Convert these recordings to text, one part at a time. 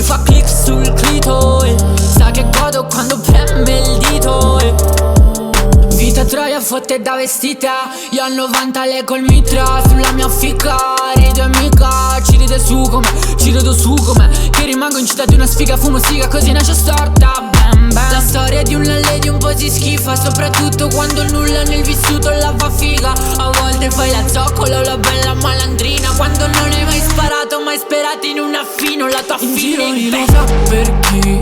mi fa click sul clito, sa che godo quando preme il dito, Vita troia fotte da vestita, io a 90 lei col mitra sulla mia fica, ride mica, ci ride su come, ci rido su come, che rimango in città di una sfiga, fumo siga così nasce storta, bam bam. La storia di una lady un po' si schifa, soprattutto quando nulla nel vissuto la fa figa. A volte fai la zoccola o la bella malandrina, quando non hai mai sparato, mai sperato in un affino, la tua fine. In giro non so perché,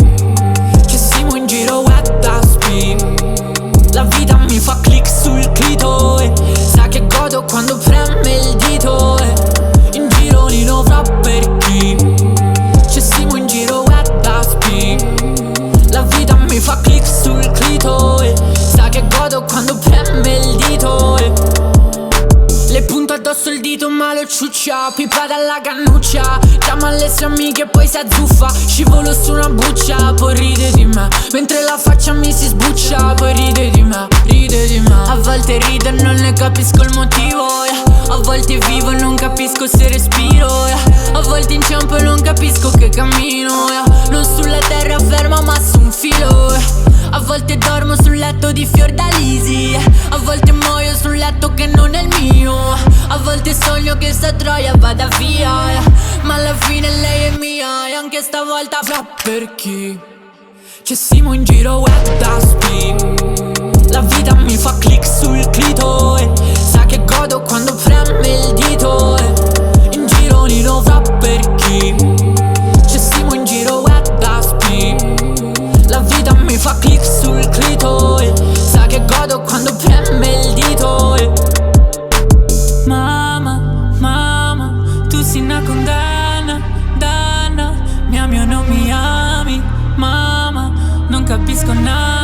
che siamo in giro wet da speed. La vita mi fa click sul clito, sa che godo quando preme il dito, in giro non lo so perché, ci siamo in giro wet da speed. La vita mi fa click sul clito, sa che godo quando preme il dito, le punto addosso il dito ma lo ciuccia, pipa dalla cannuccia, chiama le sue amiche poi si azzuffa, scivolo su una buccia, poi ride di me, mentre la faccia mi si sbuccia, poi ride di me, ride di me. A volte rido e non ne capisco il motivo, a volte vivo e non capisco se respiro, a volte inciampo e non capisco che cammino, non sulla terra ferma ma su un filo, a volte dormo sul letto di Fiordalisi, a volte muoio sul letto che non è il mio, a volte sogno che sta troia vada via, ma alla fine lei è mia, e anche stavolta fra perché ci siamo in giro wet da speed. La vita mi fa click sul clito, sa che godo quando preme il dito, in giro non lo so perché, ci siamo in giro wet da speed. La vita mi fa click sul clito, sa che godo quando preme il dito, Mamma, mamma, tu sei una condanna, danna, mi ami o non mi ami, mamma, non capisco nada.